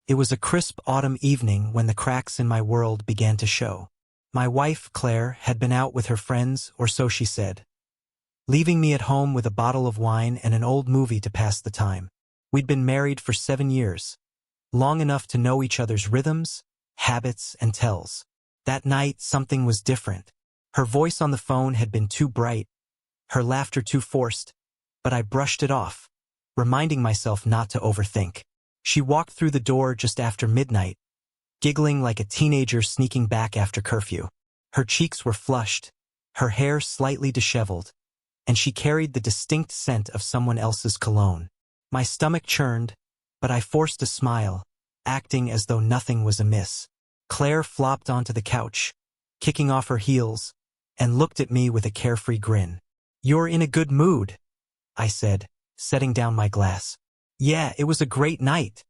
It was a crisp autumn evening when the cracks in my world began to show. My wife, Claire, had been out with her friends, or so she said, leaving me at home with a bottle of wine and an old movie to pass the time. We'd been married for 7 years, long enough to know each other's rhythms, habits, and tells. That night, something was different. Her voice on the phone had been too bright, her laughter too forced, but I brushed it off, reminding myself not to overthink. She walked through the door just after midnight, giggling like a teenager sneaking back after curfew. Her cheeks were flushed, her hair slightly disheveled, and she carried the distinct scent of someone else's cologne. My stomach churned, but I forced a smile, acting as though nothing was amiss. Claire flopped onto the couch, kicking off her heels, and looked at me with a carefree grin. "You're in a good mood," I said, setting down my glass. "Yeah, it was a great night,"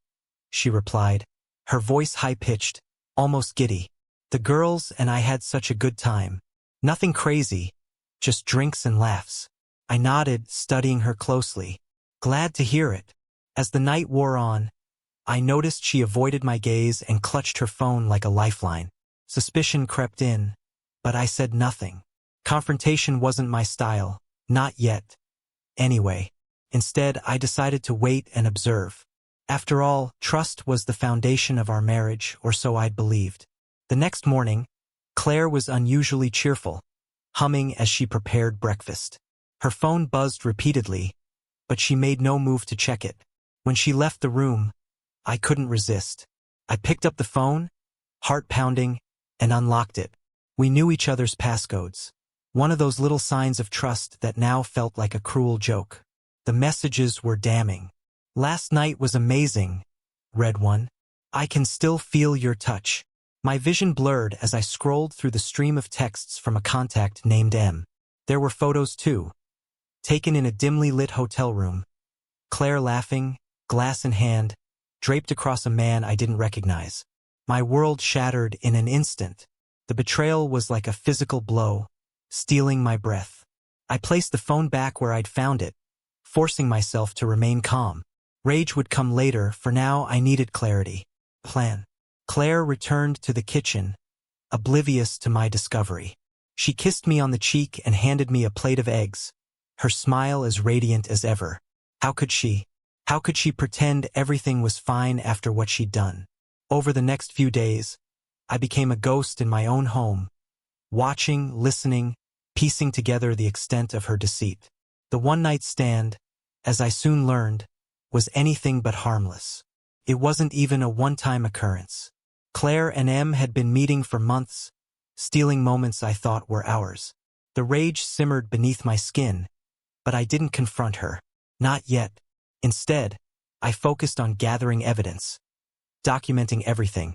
she replied, her voice high-pitched, almost giddy. "The girls and I had such a good time. Nothing crazy, just drinks and laughs." I nodded, studying her closely. Glad to hear it. As the night wore on, I noticed she avoided my gaze and clutched her phone like a lifeline. Suspicion crept in, but I said nothing. Confrontation wasn't my style, not yet. Anyway, instead I decided to wait and observe. After all, trust was the foundation of our marriage, or so I'd believed. The next morning, Claire was unusually cheerful, humming as she prepared breakfast. Her phone buzzed repeatedly, but she made no move to check it. When she left the room, I couldn't resist. I picked up the phone, heart pounding, and unlocked it. We knew each other's passcodes. One of those little signs of trust that now felt like a cruel joke. The messages were damning. "Last night was amazing," read one. "I can still feel your touch." My vision blurred as I scrolled through the stream of texts from a contact named M. There were photos too, taken in a dimly lit hotel room. Claire laughing, glass in hand, draped across a man I didn't recognize. My world shattered in an instant. The betrayal was like a physical blow, stealing my breath. I placed the phone back where I'd found it, forcing myself to remain calm. Rage would come later, for now I needed clarity. Plan. Claire returned to the kitchen, oblivious to my discovery. She kissed me on the cheek and handed me a plate of eggs, her smile as radiant as ever. How could she? How could she pretend everything was fine after what she'd done? Over the next few days, I became a ghost in my own home, watching, listening, piecing together the extent of her deceit. The one-night stand, as I soon learned, was anything but harmless. It wasn't even a one-time occurrence. Claire and M had been meeting for months, stealing moments I thought were ours. The rage simmered beneath my skin, but I didn't confront her. Not yet. Instead, I focused on gathering evidence, documenting everything.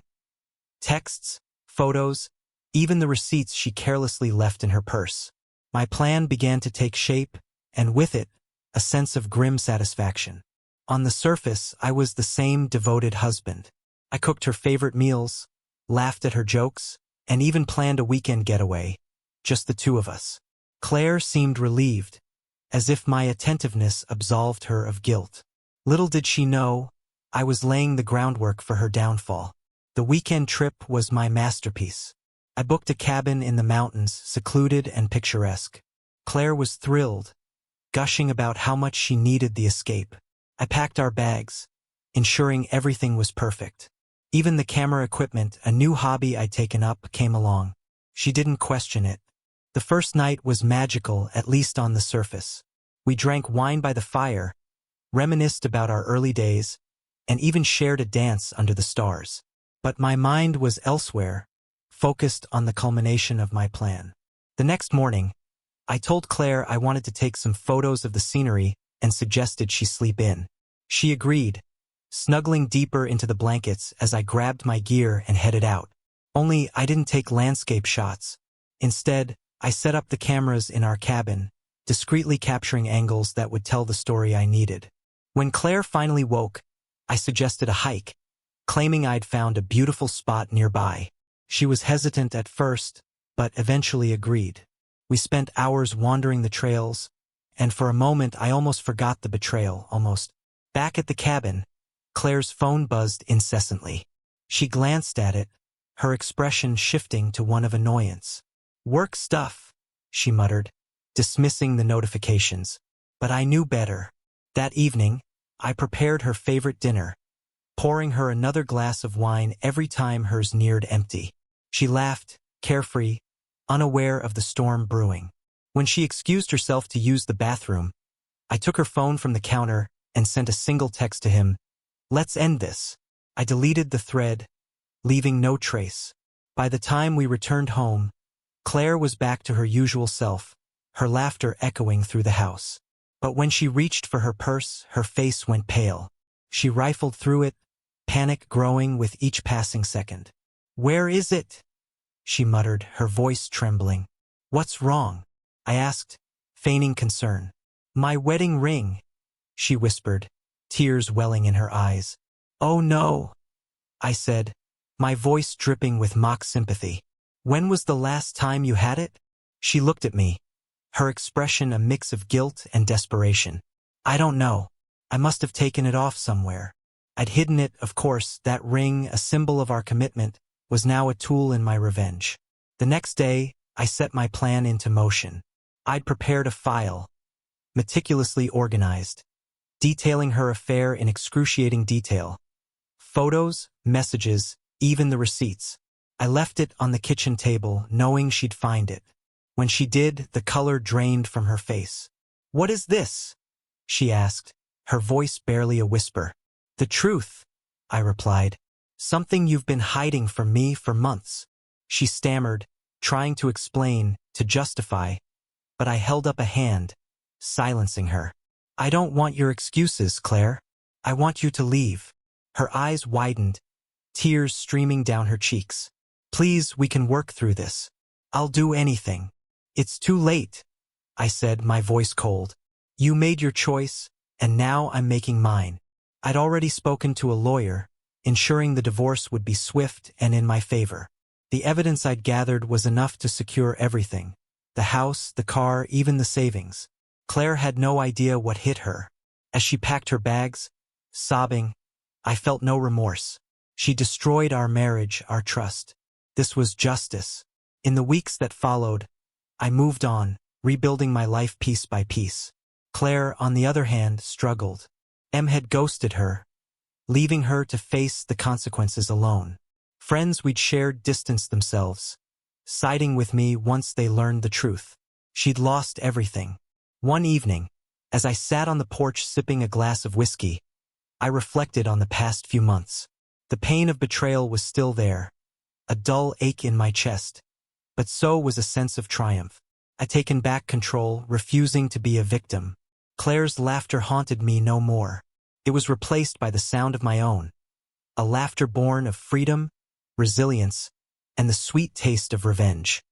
Texts, photos, even the receipts she carelessly left in her purse. My plan began to take shape, and with it, a sense of grim satisfaction. On the surface, I was the same devoted husband. I cooked her favorite meals, laughed at her jokes, and even planned a weekend getaway, just the two of us. Claire seemed relieved, as if my attentiveness absolved her of guilt. Little did she know, I was laying the groundwork for her downfall. The weekend trip was my masterpiece. I booked a cabin in the mountains, secluded and picturesque. Claire was thrilled, gushing about how much she needed the escape. I packed our bags, ensuring everything was perfect. Even the camera equipment, a new hobby I'd taken up, came along. She didn't question it. The first night was magical, at least on the surface. We drank wine by the fire, reminisced about our early days, and even shared a dance under the stars. But my mind was elsewhere, focused on the culmination of my plan. The next morning, I told Claire I wanted to take some photos of the scenery and suggested she sleep in. She agreed, snuggling deeper into the blankets as I grabbed my gear and headed out. Only I didn't take landscape shots. Instead, I set up the cameras in our cabin, discreetly capturing angles that would tell the story I needed. When Claire finally woke, I suggested a hike, claiming I'd found a beautiful spot nearby. She was hesitant at first, but eventually agreed. We spent hours wandering the trails, and for a moment I almost forgot the betrayal, almost. Back at the cabin, Claire's phone buzzed incessantly. She glanced at it, her expression shifting to one of annoyance. "Work stuff," she muttered, dismissing the notifications. But I knew better. That evening, I prepared her favorite dinner, pouring her another glass of wine every time hers neared empty. She laughed, carefree, unaware of the storm brewing. When she excused herself to use the bathroom, I took her phone from the counter and sent a single text to him. "Let's end this." I deleted the thread, leaving no trace. By the time we returned home, Claire was back to her usual self, her laughter echoing through the house. But when she reached for her purse, her face went pale. She rifled through it, panic growing with each passing second. "Where is it?" she muttered, her voice trembling. "What's wrong?" I asked, feigning concern. "My wedding ring," she whispered, tears welling in her eyes. "Oh no," I said, my voice dripping with mock sympathy. "When was the last time you had it?" She looked at me, her expression a mix of guilt and desperation. "I don't know. I must have taken it off somewhere. I'd hidden it, of course. That ring, a symbol of our commitment, was now a tool in my revenge." The next day, I set my plan into motion. I'd prepared a file, meticulously organized, detailing her affair in excruciating detail. Photos, messages, even the receipts. I left it on the kitchen table, knowing she'd find it. When she did, the color drained from her face. "What is this?" she asked, her voice barely a whisper. "The truth," I replied. "Something you've been hiding from me for months." She stammered, trying to explain, to justify, but I held up a hand, silencing her. "I don't want your excuses, Claire. I want you to leave." Her eyes widened, tears streaming down her cheeks. "Please, we can work through this. I'll do anything." "It's too late," I said, my voice cold. "You made your choice, and now I'm making mine." I'd already spoken to a lawyer, ensuring the divorce would be swift and in my favor. The evidence I'd gathered was enough to secure everything. The house, the car, even the savings. Claire had no idea what hit her. As she packed her bags, sobbing, I felt no remorse. She destroyed our marriage, our trust. This was justice. In the weeks that followed, I moved on, rebuilding my life piece by piece. Claire, on the other hand, struggled. Em had ghosted her, leaving her to face the consequences alone. Friends we'd shared distanced themselves, siding with me once they learned the truth. She'd lost everything. One evening, as I sat on the porch sipping a glass of whiskey, I reflected on the past few months. The pain of betrayal was still there, a dull ache in my chest, but so was a sense of triumph. I'd taken back control, refusing to be a victim. Claire's laughter haunted me no more. It was replaced by the sound of my own, a laughter born of freedom, resilience, and the sweet taste of revenge.